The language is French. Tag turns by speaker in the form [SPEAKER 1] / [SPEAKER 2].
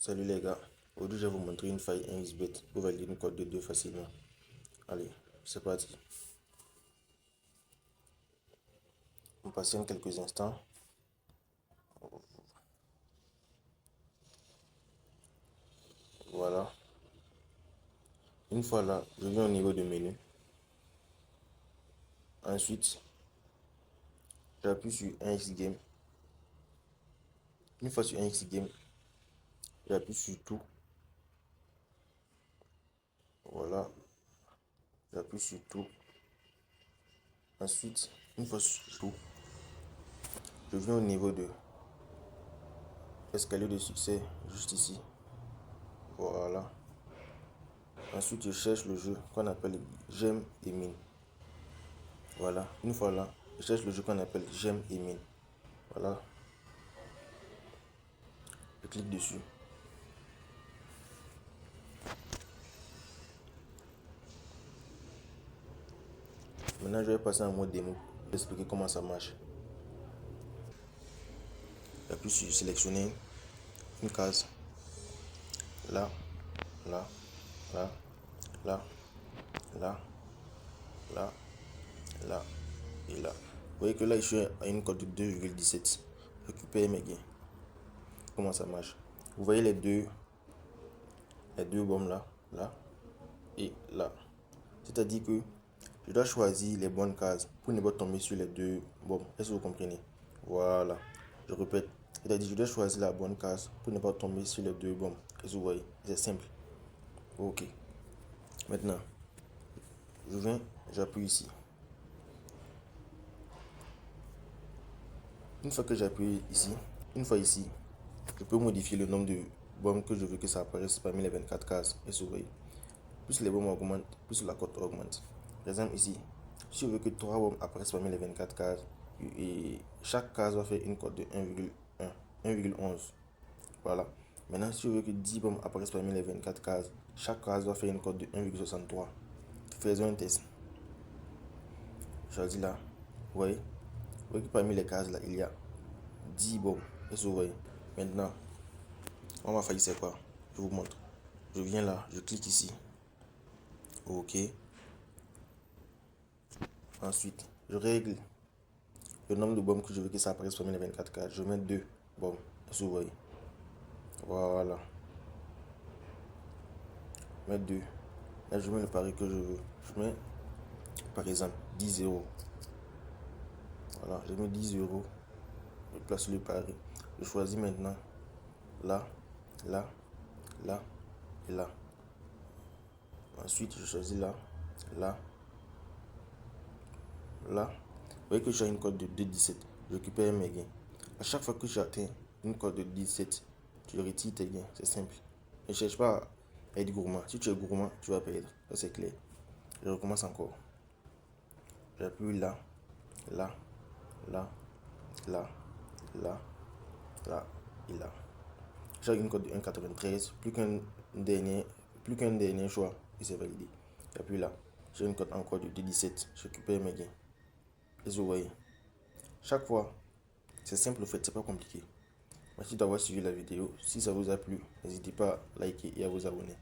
[SPEAKER 1] Salut les gars, aujourd'hui je vais vous montrer une faille 1xBet pour valider une cote de 2 facilement. Allez, c'est parti. On patiente quelques instants. Voilà. Une fois là, je viens au niveau de menu. Ensuite, j'appuie sur 1xGame. Une fois sur 1xGame, j'appuie sur tout. Voilà. J'appuie sur tout. Ensuite, une fois sur tout, je viens au niveau de escalier de succès, juste ici. Voilà. Ensuite, je cherche le jeu qu'on appelle J'aime et mine. Voilà. Une fois là, je cherche le jeu qu'on appelle J'aime et mine. Voilà. Je clique dessus. Maintenant, je vais passer en mode démo pour expliquer comment ça marche. J'appuie sur sélectionner une case. Là, là, là, là, là, là, là et là. Vous voyez que là, je suis à une cote de 2,17. Récupérer mes gains. Comment ça marche? Vous voyez les deux bombes là, là et là. C'est-à-dire que je dois choisir les bonnes cases pour ne pas tomber sur les deux bombes. Est-ce que vous comprenez? Voilà. Je répète. C'est-à-dire que je dois choisir la bonne case pour ne pas tomber sur les deux bombes. Est-ce que vous voyez? C'est simple. Ok. Maintenant, je viens, j'appuie ici. Une fois que j'appuie ici, une fois ici, je peux modifier le nombre de bombes que je veux que ça apparaisse parmi les 24 cases. Et vous voyez, plus les bombes augmentent, plus la cote augmente. Par exemple ici, si je veux que 3 bombes apparaissent parmi les 24 cases, et chaque case va faire une cote de 1,1, 1,11. Voilà. Maintenant, si je veux que 10 bombes apparaissent parmi les 24 cases, chaque case va faire une cote de 1,63. Faisons un test. Je choisis là. Vous voyez? Vous voyez que parmi les cases là, il y a 10 bombes. Et vous voyez? Maintenant, on va faire c'est quoi? Je vous montre. Je viens là, je clique ici. Ok. Ensuite, je règle le nombre de bombes que je veux que ça apparaisse parmi les 24 cases. Je mets 2 bombes. Et vous voyez? Voilà. Je mets 2. Là, je mets le pari que je veux. Je mets, par exemple, 10 euros. Voilà, je mets 10 euros. Je place le pari. Je choisis maintenant là, là, là et là. Ensuite, je choisis là, là, là. Vous voyez que j'ai une cote de 2,17. Je récupère mes gains. À chaque fois que j'atteins une cote de 17, tu retires tes gains. C'est simple. Ne cherche pas à être gourmand. Si tu es gourmand, tu vas perdre. Ça, c'est clair. Je recommence encore. J'appuie là, là, là, là, là, là et là. J'ai une cote de 1,93. Plus qu'un dernier choix et c'est validé. J'appuie là. J'ai une cote encore de 2,17. Je récupère mes gains. Et vous voyez. Chaque fois, c'est simple en fait, c'est pas compliqué. Merci d'avoir suivi la vidéo. Si ça vous a plu, n'hésitez pas à liker et à vous abonner.